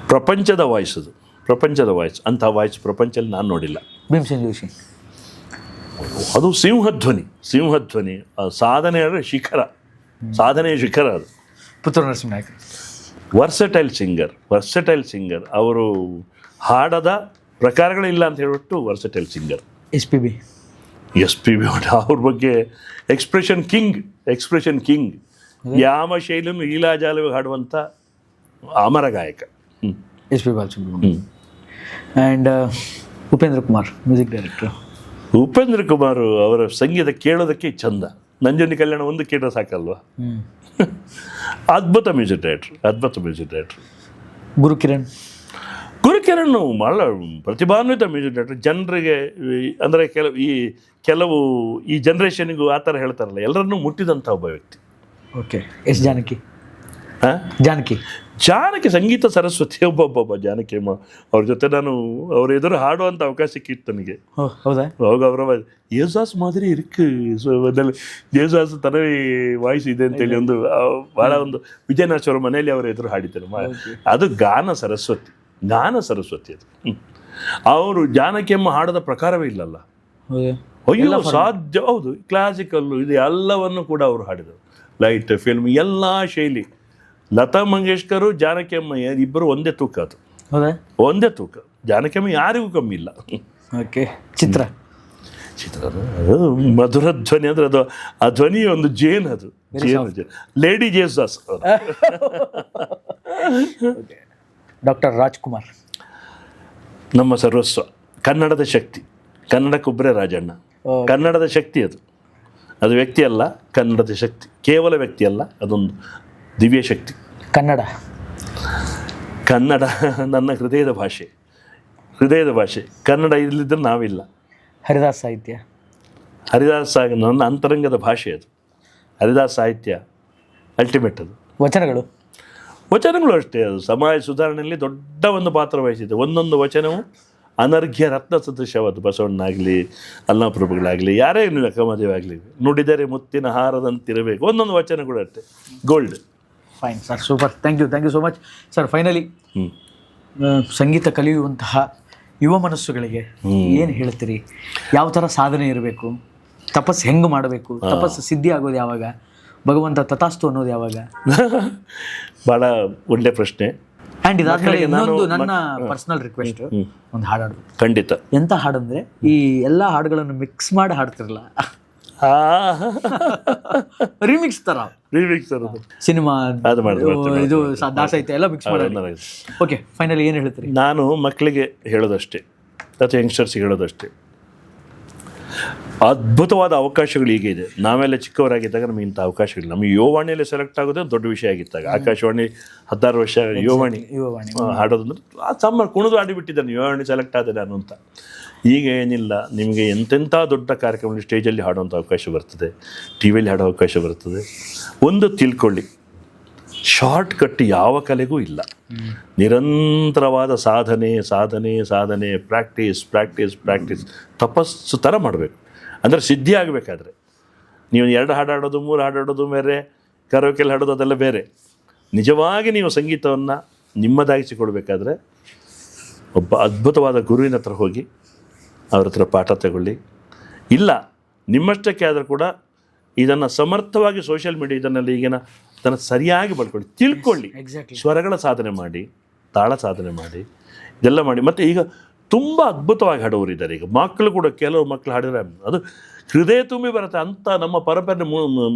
B: ಪ್ರಪಂಚದ ವಾಯ್ಸ್, ಅದು ಪ್ರಪಂಚದ ವಾಯ್ಸ್. ಅಂಥ ವಾಯ್ಸ್ ಪ್ರಪಂಚದಲ್ಲಿ ನಾನು ನೋಡಿಲ್ಲ.
A: ಭೀಮಸೇನ್ ಜೋಶಿ.
B: ಅದು ಸಿಂಹಧ್ವನಿ ಸಾಧನೆಯ ಶಿಖರ ಅದು.
A: ಪುತ್ತೂರು ನರಸಿಂಹನಾಯಕ್.
B: Versatile singer. ಅವರು ಹಾಡದ ಪ್ರಕಾರಗಳಿಲ್ಲ ಅಂತ ಹೇಳ್ಬಿಟ್ಟು versatile singer.
A: S P B
B: ಅವ್ರ ಬಗ್ಗೆ ಎಕ್ಸ್ಪ್ರೆಷನ್ ಕಿಂಗ್. ಯಾವ ಶೈಲಿಯನ್ನು ಲೀಲಾಜಾಲವಾಗಿ ಹಾಡುವಂಥ ಅಮರ ಗಾಯಕ.
A: S P Balasubrahmanyam. And Upendra Kumar, music director.
B: Upendra Kumar ಅವರ ಸಂಗೀತ ಕೇಳೋದಕ್ಕೆ ಚಂದ. ನಂಜನಿ ಕಲ್ಯಾಣ ಒಂದು ಕೇಳಿದ್ರೆ ಸಾಕಲ್ವಾ? ಅದ್ಭುತ ಮ್ಯೂಸಿಕ್ ಡೈರೆಕ್ಟರ್. ಗುರುಕಿರಣ್ ಭಾಳ ಪ್ರತಿಭಾನ್ವಿತ ಮ್ಯೂಸಿಕ್ ಡೈರೆಕ್ಟರ್. ಜನರಿಗೆ ಅಂದರೆ ಕೆಲವು ಈ ಜನ್ರೇಷನ್ಗೂ ಆ ಥರ ಹೇಳ್ತಾರಲ್ಲ, ಎಲ್ಲರನ್ನೂ ಮುಟ್ಟಿದಂಥ ಒಬ್ಬ ವ್ಯಕ್ತಿ.
A: ಓಕೆ. ಎಸ್ ಜಾನಕಿ ಸಂಗೀತ ಸರಸ್ವತಿ. ಒಬ್ಬೊಬ್ಬ ಜಾನಕಿ ಅಮ್ಮ ಅವ್ರ ಜೊತೆ ನಾನು ಅವ್ರ ಎದುರು ಹಾಡುವಂಥ ಅವಕಾಶ ಸಿಕ್ಕಿತ್ತು ನನಗೆ. ಹೌದಾ?
B: ಅವಾಗ ಅವರ ಯೇಸುದಾಸ್ ಮಾದರಿ ಇருக்கு, ಯೇಸುದಾಸ್ ತನವೇ ವಾಯ್ಸ್ ಇದೆ ಅಂತೇಳಿ ಒಂದು ಭಾಳ ಒಂದು ವಿಜಯನಾಥ್ ಮನೆಯಲ್ಲಿ ಅವರ ಎದುರು ಹಾಡಿದ್ದಾರೆ. ಅದು ಗಾನ ಸರಸ್ವತಿ ಅದು. ಅವರು ಜಾನಕಿಯಮ್ಮ ಹಾಡದ ಪ್ರಕಾರವೇ ಇಲ್ಲಲ್ಲ. ಅಯ್ಯೋ ಸಾಧ್ಯ. ಹೌದು, ಕ್ಲಾಸಿಕಲ್ಲು ಇದು ಎಲ್ಲವನ್ನು ಕೂಡ ಅವರು ಹಾಡಿದರು. ಲೈಟ್ ಫಿಲ್ಮ್ ಎಲ್ಲ ಶೈಲಿ. ಲತಾ ಮಂಗೇಶ್ಕರು ಜಾನಕಿಯಮ್ಮ ಇಬ್ಬರು ಒಂದೇ ತೂಕ. ಅದು ಒಂದೇ ತೂಕ. ಜಾನಕಿಯಮ್ಮ ಯಾರಿಗೂ ಕಮ್ಮಿ ಇಲ್ಲ.
A: ಓಕೆ. ಚಿತ್ರ
B: ಮಧುರ ಧ್ವನಿ ಅಂದರೆ ಅದು ಆ ಧ್ವನಿ ಒಂದು ಜೇನ್. ಅದು ಲೇಡಿ ಜೇಸುದಾಸ್.
A: ಡಾಕ್ಟರ್ ರಾಜ್ಕುಮಾರ್.
B: ನಮ್ಮ ಸರ್ವಸ್ವ, ಕನ್ನಡದ ಶಕ್ತಿ. ಕನ್ನಡಕ್ಕೊಬ್ಬರೇ ರಾಜಣ್ಣ. ಕನ್ನಡದ ಶಕ್ತಿ ಅದು ವ್ಯಕ್ತಿ ಅಲ್ಲ, ಕನ್ನಡದ ಶಕ್ತಿ. ಕೇವಲ ವ್ಯಕ್ತಿ ಅಲ್ಲ, ಅದೊಂದು ದಿವ್ಯ ಶಕ್ತಿ. ಕನ್ನಡ ನನ್ನ ಹೃದಯದ ಭಾಷೆ. ಕನ್ನಡ ಇಲ್ಲಿದ್ದರೆ ನಾವಿಲ್ಲ.
A: ಹರಿದಾಸ್ ಸಾಹಿತ್ಯ.
B: ನನ್ನ ಅಂತರಂಗದ ಭಾಷೆ ಅದು. ಹರಿದಾಸ್ ಸಾಹಿತ್ಯ ಅಲ್ಟಿಮೇಟ್. ಅದು ವಚನಗಳು ಅಷ್ಟೇ. ಅದು ಸಮಾಜ ಸುಧಾರಣೆಯಲ್ಲಿ ದೊಡ್ಡ ಒಂದು ಪಾತ್ರ ವಹಿಸಿದೆ. ಒಂದೊಂದು ವಚನವು ಅನರ್ಘ್ಯ ರತ್ನ ಸದೃಶವಾದ ಬಸವಣ್ಣಾಗಲಿ, ಅಲ್ಲಮಪ್ರಭುಗಳಾಗಲಿ, ಯಾರೇ ನೀವು ಅಕ್ಕಮದುವೆ ಆಗಲಿ, ನುಡಿದರೆ ಮುತ್ತಿನ ಹಾರದಂತಿರಬೇಕು, ಒಂದೊಂದು ವಚನ ಕೂಡ ಅಷ್ಟೇ gold.
A: Fine sir, super, thank you so much sir. Finally ಸಂಗೀತ ಕಲಿಯುವಂತಹ ಯುವ ಮನಸ್ಸುಗಳಿಗೆ ಏನು ಹೇಳ್ತೀರಿ? ಯಾವ ಥರ ಸಾಧನೆ ಇರಬೇಕು? ತಪಸ್ಸು ಹೆಂಗೆ ಮಾಡಬೇಕು? ತಪಸ್ಸು ಸಿದ್ಧಿ ಆಗೋದು ಯಾವಾಗ? ಭಗವಂತ ತಥಾಸ್ತು ಅನ್ನೋದು ಯಾವಾಗ?
B: ಭಾಳ ಒಳ್ಳೆ ಪ್ರಶ್ನೆ.
A: ಆ್ಯಂಡ್ ಇದಾದ್ಮೇಲೆ ಇನ್ನೊಂದು ನನ್ನ ಪರ್ಸನಲ್ ರಿಕ್ವೆಸ್ಟ್, ಒಂದು ಹಾಡು ಹಾಡು.
B: ಖಂಡಿತ.
A: ಎಂಥ ಹಾಡಂದ್ರೆ ಈ ಎಲ್ಲ ಹಾಡುಗಳನ್ನು ಮಿಕ್ಸ್ ಮಾಡಿ ಹಾಡ್ತಿರಲ್ಲ, ರಿಮಿಕ್ಸ್ ತರ, ಸಿನಿಮಾ ಇದು ದಾಸ ಐತೆ ಎಲ್ಲ ಮಿಕ್ಸ್ ಮಾಡಿ. ಓಕೆ, ಫೈನಲಿ ಏನು ಹೇಳ್ತೀರಿ?
B: ನಾನು ಮಕ್ಕಳಿಗೆ ಹೇಳೋದಷ್ಟೇ ಅಥವಾ ಯಂಗ್ಸ್ಟರ್ಸ್ಗೆ ಹೇಳೋದಷ್ಟೇ, ಅದ್ಭುತವಾದ ಅವಕಾಶಗಳು ಈಗ ಇದೆ. ನಾವೆಲ್ಲ ಚಿಕ್ಕವರಾಗಿದ್ದಾಗ ನಮಗೆ ಇಂಥ ಅವಕಾಶಗಳು, ನಮಗೆ ಯುವವಾಣಿಯಲ್ಲಿ ಸೆಲೆಕ್ಟ್ ಆಗೋದೇ ದೊಡ್ಡ ವಿಷಯ ಆಗಿದ್ದಾಗ. ಆಕಾಶವಾಣಿ 16 ವರ್ಷ ಯುವವಾಣಿ ಹಾಡೋದಂದ್ರೆ ಆ ಸಮ್ಮರ್ ಕುಣಿದು ಆಡಿಬಿಟ್ಟಿದ್ದಾನೆ, ಯುವವಾಣಿ ಸೆಲೆಕ್ಟ್ ಆದ ನಾನು ಅಂತ. ಈಗ ಏನಿಲ್ಲ, ನಿಮಗೆ ಎಂತೆಂಥ ದೊಡ್ಡ ಕಾರ್ಯಕ್ರಮದಲ್ಲಿ ಸ್ಟೇಜಲ್ಲಿ ಹಾಡುವಂಥ ಅವಕಾಶ ಬರ್ತದೆ, ಟಿ ವಿಯಲ್ಲಿ ಹಾಡೋ ಅವಕಾಶ ಬರ್ತದೆ. ಒಂದು ತಿಳ್ಕೊಳ್ಳಿ, ಶಾರ್ಟ್ ಕಟ್ ಯಾವ ಕಲೆಗೂ ಇಲ್ಲ. ನಿರಂತರವಾದ ಸಾಧನೆ ಸಾಧನೆ ಸಾಧನೆ, ಪ್ರಾಕ್ಟೀಸ್ ಪ್ರಾಕ್ಟೀಸ್ ಪ್ರಾಕ್ಟೀಸ್, ತಪಸ್ಸು ಥರ ಮಾಡಬೇಕು. ಅಂದರೆ ಸಿದ್ಧಿ ಆಗಬೇಕಾದ್ರೆ ನೀವು 2 ಹಾಡಾಡೋದು 3 ಹಾಡಾಡೋದು ಬೇರೆ, ಕರೋಕೆಲ್ ಹಾಡೋದು ಅದೆಲ್ಲ ಬೇರೆ. ನಿಜವಾಗಿ ನೀವು ಸಂಗೀತವನ್ನು ನಿಮ್ಮದಾಗಿಸಿಕೊಳ್ಬೇಕಾದ್ರೆ ಒಬ್ಬ ಅದ್ಭುತವಾದ ಗುರುವಿನ ಹತ್ರ ಹೋಗಿ ಅವ್ರ ಹತ್ರ ಪಾಠ ತಗೊಳ್ಳಿ. ಇಲ್ಲ ನಿಮ್ಮಷ್ಟಕ್ಕೆ ಆದರೂ ಕೂಡ ಇದನ್ನು ಸಮರ್ಥವಾಗಿ ಸೋಷಿಯಲ್ ಮೀಡಿಯಾ ಇದನ್ನೆಲ್ಲ ಈಗಿನ ಅದನ್ನು ಸರಿಯಾಗಿ ಬಳಕೊಳ್ಳಿ, ತಿಳ್ಕೊಳ್ಳಿ. ಸ್ವರಗಳ ಸಾಧನೆ ಮಾಡಿ, ತಾಳ ಸಾಧನೆ ಮಾಡಿ, ಇದೆಲ್ಲ ಮಾಡಿ. ಮತ್ತು ಈಗ ತುಂಬ ಅದ್ಭುತವಾಗಿ ಹಾಡೋರಿದ್ದಾರೆ. ಈಗ ಮಕ್ಕಳು ಕೂಡ, ಕೆಲವು ಮಕ್ಕಳು ಹಾಡಿದ್ರೆ ಅದು ಹೃದಯ ತುಂಬಿ ಬರುತ್ತೆ ಅಂತ. ನಮ್ಮ ಪರಂಪರೆ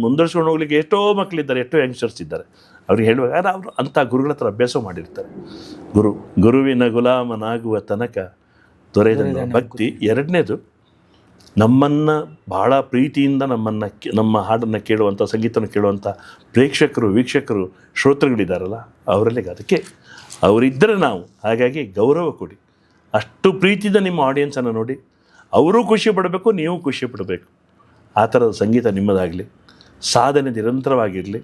B: ಮುಂದುವರ್ಸ್ಕೊಂಡು ಹೋಗ್ಲಿಕ್ಕೆ ಎಷ್ಟೋ ಮಕ್ಕಳಿದ್ದಾರೆ, ಎಷ್ಟೋ ಯಂಗ್ಸ್ಟರ್ಸ್ ಇದ್ದಾರೆ. ಅವ್ರಿಗೆ ಹೇಳುವಾಗ ಅವರು ಅಂಥ ಗುರುಗಳ ಹತ್ರ ಅಭ್ಯಾಸ ಮಾಡಿರ್ತಾರೆ. ಗುರುವಿನ ಗುಲಾಮನಾಗುವ ತನಕ ದೊರೆಯದ ಭಕ್ತಿ. ಎರಡನೇದು, ನಮ್ಮನ್ನು ಬಹಳ ಪ್ರೀತಿಯಿಂದ ನಮ್ಮ ಹಾಡನ್ನು ಕೇಳುವಂಥ, ಸಂಗೀತನ ಕೇಳುವಂಥ ಪ್ರೇಕ್ಷಕರು, ವೀಕ್ಷಕರು, ಶ್ರೋತೃಗಳಿದ್ದಾರಲ್ಲ, ಅವರಲ್ಲಿ ಅದಕ್ಕೆ ಅವರಿದ್ದರೆ ನಾವು. ಹಾಗಾಗಿ ಗೌರವ ಕೊಡಿ. ಅಷ್ಟು ಪ್ರೀತಿಯಿಂದ ನಿಮ್ಮ ಆಡಿಯನ್ಸನ್ನು ನೋಡಿ, ಅವರೂ ಖುಷಿ ಪಡಬೇಕು, ನೀವು ಖುಷಿ ಪಡಬೇಕು. ಆ ಥರದ ಸಂಗೀತ ನಿಮ್ಮದಾಗಲಿ. ಸಾಧನೆ ನಿರಂತರವಾಗಿರಲಿ.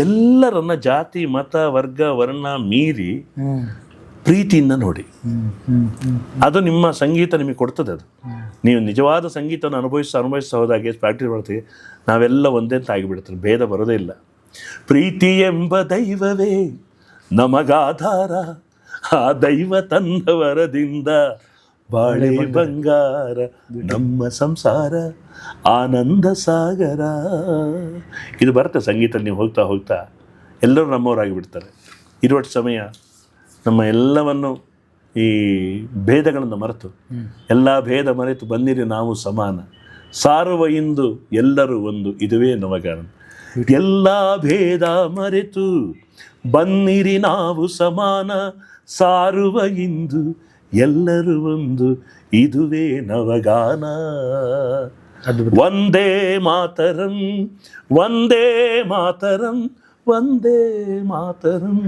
B: ಎಲ್ಲರನ್ನ ಜಾತಿ ಮತ ವರ್ಗ ವರ್ಣ ಮೀರಿ ಪ್ರೀತಿಯಿಂದ ನೋಡಿ. ಅದು ನಿಮ್ಮ ಸಂಗೀತ ನಿಮಗೆ ಕೊಡ್ತದೆ. ಅದು ನೀವು ನಿಜವಾದ ಸಂಗೀತವನ್ನು ಅನುಭವಿಸ್ತಾ ಹೋದಾಗೆ ಪ್ರಾಕ್ಟೀಸ್ ಮಾಡ್ತೀವಿ, ನಾವೆಲ್ಲ ಒಂದೇ ಅಂತ ಆಗಿಬಿಡ್ತಾರೆ, ಭೇದ ಬರೋದೇ ಇಲ್ಲ. ಪ್ರೀತಿ ಎಂಬ ದೈವವೇ ನಮಗಾಧಾರ, ಆ ದೈವ ತನ್ನ ವರದಿಂದ ಬಾಳೆ ಬಂಗಾರ, ನಮ್ಮ ಸಂಸಾರ ಆನಂದ ಸಾಗರ. ಇದು ಬರುತ್ತೆ ಸಂಗೀತ. ನೀವು ಹೋಗ್ತಾ ಹೋಗ್ತಾ ಎಲ್ಲರೂ ನಮ್ಮವರಾಗಿ ಬಿಡ್ತಾರೆ. ಇರುವಷ್ಟು ಸಮಯ ನಮ್ಮ ಎಲ್ಲವನ್ನು ಈ ಭೇದಗಳನ್ನು ಮರೆತು, ಎಲ್ಲ ಭೇದ ಮರೆತು ಬಂದಿರಿ ನಾವು ಸಮಾನ, ಸಾರುವ ಇಂದು ಎಲ್ಲರೂ ಒಂದು, ಇದುವೇ ನವಗಾನ. ಎಲ್ಲ ಭೇದ ಮರೆತು ಬನ್ನಿರಿ ನಾವು ಸಮಾನ, ಸಾರುವ ಇಂದು ಎಲ್ಲರೂ ಒಂದು, ಇದುವೇ ನವಗಾನ. ವಂದೇ ಮಾತರಂ, ವಂದೇ ಮಾತರಂ, ವಂದೇ ಮಾತರಂ.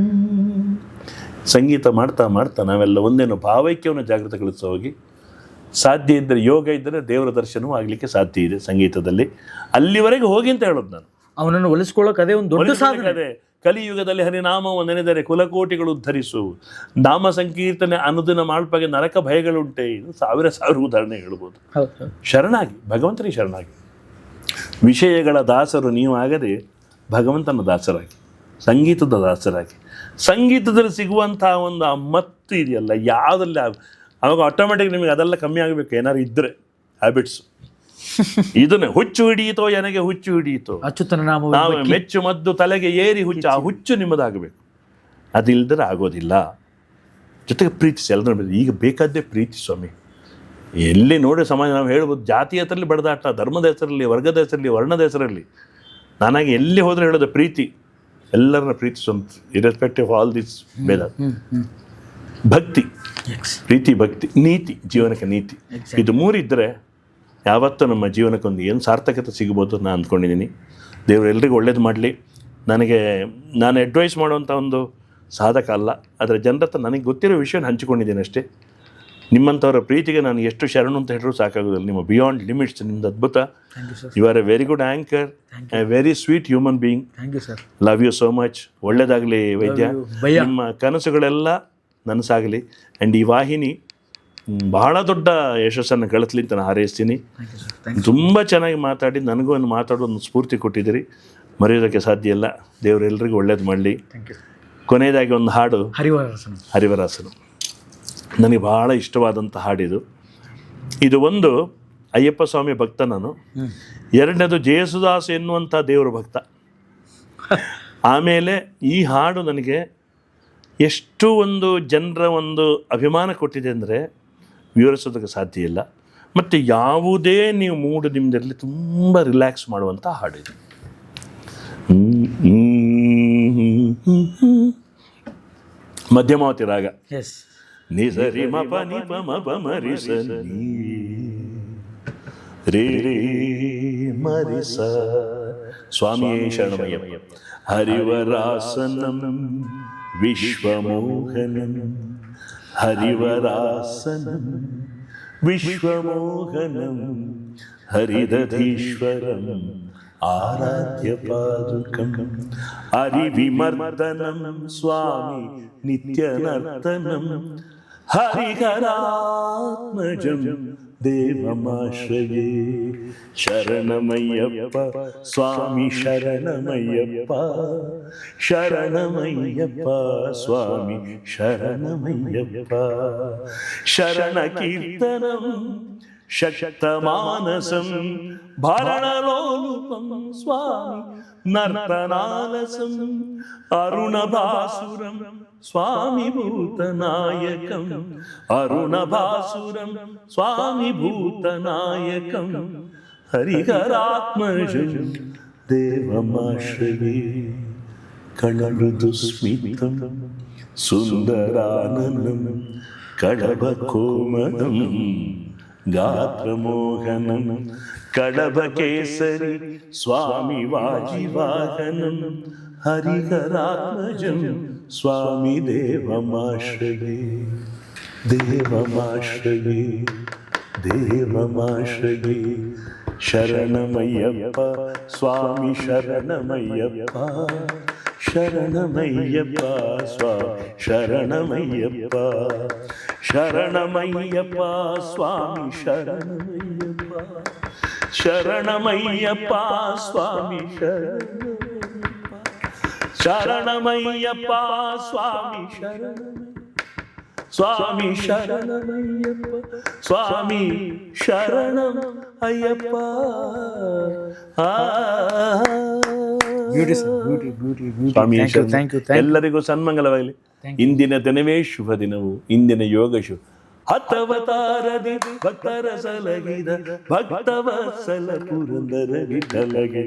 B: ಸಂಗೀತ ಮಾಡ್ತಾ ಮಾಡ್ತಾ ನಾವೆಲ್ಲ ಒಂದೇನೋ ಭಾವೈಕ್ಯವನ್ನು ಜಾಗೃತಗೊಳಿಸ ಹೋಗಿ, ಸಾಧ್ಯ ಇದ್ದರೆ, ಯೋಗ ಇದ್ದರೆ ದೇವರ ದರ್ಶನವೂ ಆಗಲಿಕ್ಕೆ ಸಾಧ್ಯ ಇದೆ ಸಂಗೀತದಲ್ಲಿ. ಅಲ್ಲಿವರೆಗೆ ಹೋಗಿ ಅಂತ ಹೇಳೋದು ನಾನು.
A: ಅವನನ್ನು ಒಲಿಸ್ಕೊಳ್ಳೋಕೆ ಅದೇ ಒಂದು ದೊಡ್ಡ ಸಾಧನೆ.
B: ಅದೇ ಕಲಿಯುಗದಲ್ಲಿ ಹರಿನಾಮವು ನೆನೆದರೆ ಕುಲಕೋಟಿಗಳು ಉದ್ಧರಿಸು, ನಾಮ ಸಂಕೀರ್ತನೆ ಅನುದಿನ ಮಾಳ್ಪಗೆ ನರಕ ಭಯಗಳುಂಟೆ. ಇದು ಸಾವಿರ ಉದಾಹರಣೆ ಹೇಳ್ಬೋದು. ಶರಣಾಗಿ, ಭಗವಂತನಿಗೆ ಶರಣಾಗಿ. ವಿಷಯಗಳ ದಾಸರು ನೀವು ಆಗದೆ ಭಗವಂತನ ದಾಸರಾಗಿ, ಸಂಗೀತದ ದಾಸರಾಗಿ. ಸಂಗೀತದಲ್ಲಿ ಸಿಗುವಂಥ ಒಂದು ಮತ್ತು ಇದೆಯಲ್ಲ, ಯಾವುದಲ್ಲಿ ಅವಾಗ ಆಟೋಮೆಟಿಕ್ ನಿಮಗೆ ಅದೆಲ್ಲ ಕಮ್ಮಿ ಆಗಬೇಕು. ಏನಾದ್ರು ಇದ್ದರೆ ಹ್ಯಾಬಿಟ್ಸು, ಇದನ್ನೇ ಹುಚ್ಚು ಹಿಡಿಯಿತೋ ನನಗೆ ಹುಚ್ಚು ಹಿಡಿಯಿತೋ,
A: ಅಚ್ಯುತನ ನಾಮ
B: ನಾವು ಮೆಚ್ಚು ಮದ್ದು ತಲೆಗೆ ಏರಿ ಹುಚ್ಚು, ಆ ಹುಚ್ಚು ನಿಮ್ಮದಾಗಬೇಕು. ಅದಿಲ್ಲದ್ರೆ ಆಗೋದಿಲ್ಲ. ಜೊತೆಗೆ ಪ್ರೀತಿಸಿ, ಎಲ್ಲ ನೋಡ್ಬೇಕು. ಈಗ ಬೇಕಾದ್ದೇ ಪ್ರೀತಿ ಸ್ವಾಮಿ. ಎಲ್ಲಿ ನೋಡಿ ಸಮಾಜ ನಾವು ಹೇಳ್ಬೋದು, ಜಾತಿ ಹೆಸರಲ್ಲಿ ಬಡದಾಟ, ಧರ್ಮದ ಹೆಸರಲ್ಲಿ, ವರ್ಗದ ಹೆಸರಲ್ಲಿ, ವರ್ಣದ ಹೆಸರಲ್ಲಿ. ನಾನಾಗಿ ಎಲ್ಲಿ ಹೋದರೆ ಹೇಳೋದು ಪ್ರೀತಿ, ಎಲ್ಲರನ್ನ ಪ್ರೀತಿಸುವಂತ, ಇರೆಸ್ಪೆಕ್ಟಿವ್ ಆಲ್ ದಿಸ್ ಭೇದ. ಭಕ್ತಿ, ಪ್ರೀತಿ, ಭಕ್ತಿ, ನೀತಿ, ಜೀವನಕ್ಕೆ ನೀತಿ. ಇದು ಮೂರಿದ್ದರೆ ಯಾವತ್ತೂ ನಮ್ಮ ಜೀವನಕ್ಕೊಂದು ಏನು ಸಾರ್ಥಕತೆ ಸಿಗ್ಬೋದು ನಾನು ಅಂದ್ಕೊಂಡಿದ್ದೀನಿ. ದೇವರು ಎಲ್ರಿಗೂ ಒಳ್ಳೇದು ಮಾಡಲಿ. ನಾನು ಅಡ್ವೈಸ್ ಮಾಡುವಂಥ ಒಂದು ಸಾಧಕ ಅಲ್ಲ, ಆದರೆ ಜನರ ಹತ್ರ ನನಗೆ ಗೊತ್ತಿರೋ ವಿಷಯನ ಹಂಚಿಕೊಂಡಿದ್ದೀನಿ ಅಷ್ಟೇ. ನಿಮ್ಮಂಥವರ ಪ್ರೀತಿಗೆ ನಾನು ಎಷ್ಟು ಶರಣು ಅಂತ ಹೇಳಿದ್ರು ಸಾಕಾಗೋದಿಲ್ಲ. ನಿಮ್ಮ ಬಿಯಾಂಡ್ ಲಿಮಿಟ್ಸ್, ನಿಮ್ಮದು ಅದ್ಭುತ. You are a very good anchor, a very sweet human being. Love you so much. ಒಳ್ಳೆಯದಾಗಲಿ ವೈದ್ಯ. ನಿಮ್ಮ ಕನಸುಗಳೆಲ್ಲ ನನಸಾಗಲಿ. ಆ್ಯಂಡ್ ಈ ವಾಹಿನಿ ಬಹಳ ದೊಡ್ಡ ಯಶಸ್ಸನ್ನು ಗಳಿಸ್ಲಿ ಅಂತ ನಾನು ಹಾರೈಸ್ತೀನಿ.
A: Thank you sir.
B: ತುಂಬ ಚೆನ್ನಾಗಿ ಮಾತಾಡಿ ನನಗೂ ಒಂದು ಮಾತಾಡೋ ಒಂದು ಸ್ಫೂರ್ತಿ ಕೊಟ್ಟಿದ್ದೀರಿ, ಮರೆಯೋದಕ್ಕೆ ಸಾಧ್ಯ ಇಲ್ಲ. ದೇವರು ಎಲ್ರಿಗೂ ಒಳ್ಳೇದು ಮಾಡಲಿ.
A: Thank you.
B: ಕೊನೆಯದಾಗಿ ಒಂದು ಹಾಡು,
A: ಹರಿವರಸನ.
B: ಹರಿವರಾಸನ. ನನಗೆ ಬಹಳ ಇಷ್ಟವಾದಂಥ ಹಾಡಿದು. ಇದು ಒಂದು ಅಯ್ಯಪ್ಪ ಸ್ವಾಮಿ ಭಕ್ತ ನಾನು, ಎರಡನೇದು ಜಯಸುದಾಸ್ ಎನ್ನುವಂಥ ದೇವರ ಭಕ್ತ. ಆಮೇಲೆ ಈ ಹಾಡು ನನಗೆ ಎಷ್ಟು ಒಂದು ಜನರ ಒಂದು ಅಭಿಮಾನ ಕೊಟ್ಟಿದೆ ಅಂದರೆ ವಿವರಿಸೋದಕ್ಕೆ ಸಾಧ್ಯ ಇಲ್ಲ. ಮತ್ತು ಯಾವುದೇ ನೀವು ಮೂಡು ನಿಮ್ಮದಿರಲಿ ತುಂಬ ರಿಲ್ಯಾಕ್ಸ್ ಮಾಡುವಂಥ ಹಾಡಿದು. ಮಧ್ಯಮಾವತಿ ರಾಗ.
A: ಎಸ್.
B: ನಿಸರಿ ಮ ಪ ನಿ ಪ ಮ ಪ ಮ ರಿ ಸ ನಿ ರೇ ರೇ ಮ ರಿ ಸ. ಸ್ವಾಮಿಯೇ ಶರಣಮಯ್ಯ. ಹರಿವರಾಸನಂ ವಿಶ್ವಮೋಹನಂ, ಹರಿವರಾಸನಂ ವಿಶ್ವಮೋಹನಂ, ಹರಿದಧೀಶ್ವರಂ ಆರಾಧ್ಯ ಪಾದುಕಂ, ಹರಿವಿಮರ್ದನಂ ಸ್ವಾಮಿ ನಿತ್ಯನರ್ತನಂ, ಹರಿಹರಾತ್ಮಜಂ ದೇವಮಾಶ್ರಯೇ. ಶರಣಮಯ್ಯಪ್ಪ ಸ್ವಾಮಿ ಶರಣಮಯ್ಯಪ್ಪ, ಶರಣಮಯ್ಯಪ್ಪ ಸ್ವಾಮಿ ಶರಣಮಯ್ಯಪ್ಪ. ಶರಣ ಕೀರ್ತನಂ ಶಕ್ತಮಾನಸಂ, ಭರಣಲೋಲುಪಂ ಸ್ವಾಮಿ ನರ್ತನಾಲಸಂ, ಅರುಣಭಾಸುರಂ ಸ್ವಾಮಿ ಭೂತನಾಯಕಂ, ಅರುಣಭಾಸುರಂ ಸ್ವಾಮಿ ಭೂತನಾಯಕಂ, ಹರಿಹರಾತ್ಮಜಂ ದೇವಮಾಶ್ರಯೇ. ಕಳಮೃದು ಸ್ಮಿತಂ ಸುಂದರಾನನಂ, ಕಳವ ಕೋಮಲಂ ಗಾತ್ರಮೋಹನಂ, ಕಡಭ ಕೇಸರಿ ಸ್ವಾಮಿ ವಾಜಿವಾಹನಂ, ಹರಿಹರಾತ್ಮಜಂ ಸ್ವಾಮಿ ದೇವಮಾಶ್ರಯೇ. ದೇವಮಾಶ್ರಯೇ ದೇವಮಾಶ್ರಯೇ. ಶರಣಮಯ್ಯಪ್ಪ ಸ್ವಾಮಿ ಶರಣಮಯ್ಯಪ್ಪ, ಶರಣಮಯ್ಯಪ್ಪ ಸ್ವಾಮಿ ಶರಣಮಯ್ಯಪ್ಪ, ಶರಣಮಯ್ಯಪ್ಪ ಸ್ವಾಮಿ ಶರಣಮಯ್ಯಪ್ಪ, ಶರಣಮಯ್ಯಪ್ಪ ಸ್ವಾಮಿ ಶರಣಮಯ್ಯಪ್ಪ, ಶರಣಮಯ್ಯಪ್ಪ ಸ್ವಾಮಿ ಶರಣಮಯ್ಯ, ಸ್ವಾಮಿ ಶರಣಮಯ್ಯಪ್ಪ, ಸ್ವಾಮಿ ಶರಣಂ ಅಯ್ಯಪ್ಪ. ಎಲ್ಲರಿಗೂ ಸನ್ಮಂಗಲವಾಗಲಿ. ಇಂದಿನ ದಿನವೇ ಶುಭ ದಿನವು, ಇಂದಿನ ಯೋಗ ಶುಭ. ಹತ್ತವತಾರದಿ ಭಕ್ತರ ಸಲಗಿದ ಭಕ್ತವತ್ಸಲ ಪುರಂದರ ವಿಠಲಗೆ.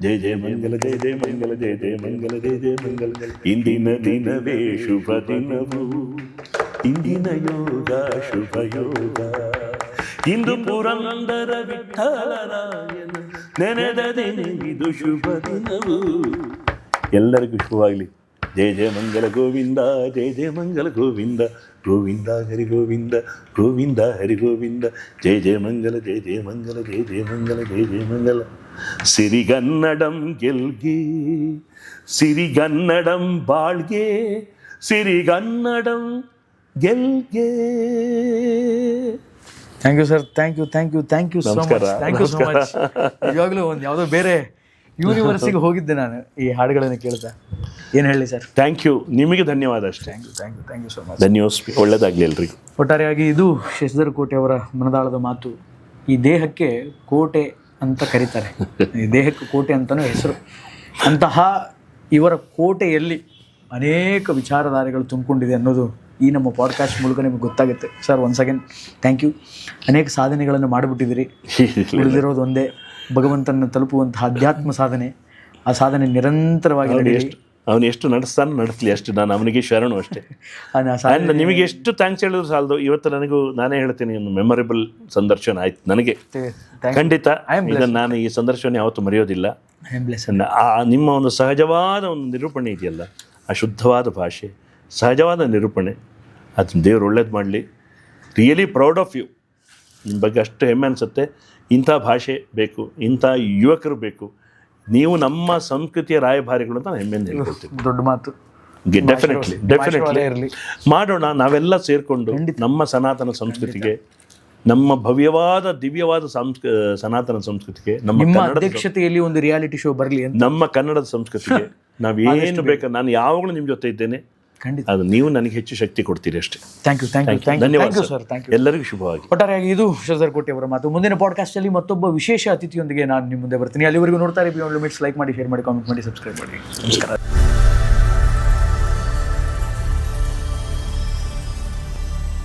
B: ಜಯ ಜಯ ಮಂಗಲ, ಜಯ ಜಯ ಮಂಗಲ, ಜಯ ಜಯ ಮಂಗಲ, ಜಯ ಜಯ ಮಂಗಲ. ಇಂದಿನ ದಿನವೇ ಶುಭ ದಿನವು, ಇಂದಿನ ಯೋಗ ಶುಭ ಯೋಗ. ಇಂದು ಪುರಂದರ ವಿಠಲರಾಯನ ನೆನೆದ ದಿನವಿದು ಶುಭ ದಿನವು. ಎಲ್ಲರಿಗೂ ಶುಭವಾಗಲಿ. ಜಯ ಜಯ ಮಂಗಲ ಗೋವಿಂದ, ಜಯ ಜಯ ಮಂಗಲ ಗೋವಿಂದ, ಗೋವಿಂದ ಹರಿ ಗೋವಿಂದ, ಗೋವಿಂದ ಹರಿ ಗೋವಿಂದ. ಜಯ ಜಯ ಮಂಗಲ, ಜಯ ಜಯ ಮಂಗಲ, ಜಯ ಜಯ ಮಂಗಲ, ಜಯ ಜಯ ಮಂಗಲ. ಸಿರಿಗನ್ನಡಂ ಗೆಲ್ಗೆ, ಸಿರಿಗನ್ನಡಂ ಬಾಳ್ಗೆ, ಸಿರಿಗನ್ನಡಂ ಗೆಲ್ಗೆ.
A: Thank you sir. Thank you thank you thank you so much. Thank you so much. ಇವಾಗಲೂ ಒಂದು ಯಾವುದೋ ಬೇರೆ ಯೂನಿವರ್ಸಿಗೆ ಹೋಗಿದ್ದೆ ನಾನು ಈ ಹಾಡುಗಳನ್ನು ಕೇಳ್ತಾ. ಏನು ಹೇಳಿ ಸರ್?
B: ಥ್ಯಾಂಕ್ ಯು, ನಿಮಗೆ ಧನ್ಯವಾದ ಅಷ್ಟೇ.
A: Thank you thank you thank you so much.
B: ಧನ್ಯವಾದ. ಒಳ್ಳೆಯದಾಗಲಿ ಎಲ್ರಿಗೂ.
A: ಒಟ್ಟಾರೆಯಾಗಿ ಇದು ಶಶಿಧರ್ ಕೋಟೆ ಅವರ ಮನದಾಳದ ಮಾತು. ಈ ದೇಹಕ್ಕೆ ಕೋಟೆ ಅಂತ ಕರೀತಾರೆ, ಈ ದೇಹಕ್ಕೆ ಕೋಟೆ ಅಂತಲೂ ಹೆಸರು. ಅಂತಹ ಇವರ ಕೋಟೆಯಲ್ಲಿ ಅನೇಕ ವಿಚಾರಧಾರೆಗಳು ತುಂಬಿಕೊಂಡಿದೆ ಅನ್ನೋದು ಈ ನಮ್ಮ ಪಾಡ್ಕಾಸ್ಟ್ ಮೂಲಕ ನಿಮಗೆ ಗೊತ್ತಾಗುತ್ತೆ. Sir, once again thank you. ಅನೇಕ ಸಾಧನೆಗಳನ್ನು ಮಾಡಿಬಿಟ್ಟಿದ್ದೀರಿ. ಉಳಿದಿರೋದು ಒಂದೇ, ಭಗವಂತನ ತಲುಪುವಂತಹ ಅಧ್ಯಾತ್ಮ ಸಾಧನೆ. ಆ ಸಾಧನೆ ನಿರಂತರವಾಗಿ
B: ಅವನು ಎಷ್ಟು ನಡೆಸ್ತಾನೆ ನಡೆಸಲಿ ಅಷ್ಟು. ನಾನು ಅವನಿಗೆ ಶರಣು ಅಷ್ಟೇ. ನಿಮಗೆ ಎಷ್ಟು ಥ್ಯಾಂಕ್ಸ್ ಹೇಳಿದ್ರು ಸಾಲದು. ಇವತ್ತು ನನಗೂ ನಾನೇ ಹೇಳ್ತೀನಿ, ಒಂದು ಮೆಮೊರೇಬಲ್ ಸಂದರ್ಶನ ಆಯ್ತು ನನಗೆ. ಖಂಡಿತ ನಾನು ಈ ಸಂದರ್ಶನ ಯಾವತ್ತೂ ಮರೆಯೋದಿಲ್ಲ. ನಿಮ್ಮ ಒಂದು ಸಹಜವಾದ ಒಂದು ನಿರೂಪಣೆ ಇದೆಯಲ್ಲ, ಆ ಶುದ್ಧವಾದ ಭಾಷೆ, ಸಹಜವಾದ ನಿರೂಪಣೆ, ಅದನ್ನು ದೇವ್ರು ಒಳ್ಳೇದು ಮಾಡಲಿ. Really proud of you. ನಿಮ್ಮ ಬಗ್ಗೆ ಅಷ್ಟು ಹೆಮ್ಮೆ ಅನಿಸುತ್ತೆ. ಇಂಥ ಭಾಷೆ ಬೇಕು, ಇಂಥ ಯುವಕರು ಬೇಕು. ನೀವು ನಮ್ಮ ಸಂಸ್ಕೃತಿಯ ರಾಯಭಾರಿಗಳು ಅಂತ ನಾನು ಹೆಮ್ಮೆಯಿಂದ ಹೇಳ್ಕೊಳ್ತೀನಿ.
A: ದೊಡ್ಡ ಮಾತು.
B: ಡೆಫಿನೆಟ್ಲಿ
A: ಇರಲಿ.
B: ಮಾಡೋಣ ನಾವೆಲ್ಲ ಸೇರ್ಕೊಂಡು ನಮ್ಮ ಸನಾತನ ಸಂಸ್ಕೃತಿಗೆ, ನಮ್ಮ ಭವ್ಯವಾದ ದಿವ್ಯವಾದ ಸನಾತನ ಸಂಸ್ಕೃತಿಗೆ, ನಮ್ಮ
A: ಅಧ್ಯಕ್ಷತೆಯಲ್ಲಿ ಒಂದು ರಿಯಾಲಿಟಿ ಶೋ ಬರಲಿ ಅಂತ,
B: ನಮ್ಮ ಕನ್ನಡದ ಸಂಸ್ಕೃತಿಗೆ ನಾವೇನು ಬೇಕು, ನಾನು ಯಾವಾಗಲೂ ನಿಮ್ಮ ಜೊತೆ ಇದ್ದೇನೆ.
A: ಖಂಡಿತ
B: ಅದು ನೀವು ನನಗೆ ಹೆಚ್ಚು ಶಕ್ತಿ ಕೊಡ್ತೀರಿ ಅಷ್ಟೇ.
A: ಥ್ಯಾಂಕ್ ಯು
B: ಧನ್ಯವಾದ
A: ಸರ್. Thank you.
B: ಎಲ್ಲರಿಗೂ ಶುಭವಾಗಿ.
A: ಒಟ್ಟಾರೆಯಾಗಿ ಇದು ಶ್ರೀಧರ್ ಕೋಟಿ ಅವರ ಮಾತು. ಮುಂದಿನ ಪಾಡ್ಕಾಸ್ಟ್ ಅಲ್ಲಿ ಮತ್ತೊಬ್ಬ ವಿಶೇಷ ಅತಿಥಿಯೊಂದಿಗೆ ನಾನು ನಿಮ್ಮ ಮುಂದೆ ಬರ್ತೀನಿ. ಅಲ್ಲಿವರೆಗೂ ನೋಡ್ತಾರೆ ಬಿಯಾಂಡ್ ಲಿಮಿಟ್ಸ್. ಲೈಕ್ ಮಾಡಿ, ಶೇರ್ ಮಾಡಿ, ಕಾಮೆಂಟ್ ಮಾಡಿ, ಸಬ್ಸ್ಕ್ರೈಬ್ ಮಾಡಿ. ನಮಸ್ಕಾರ.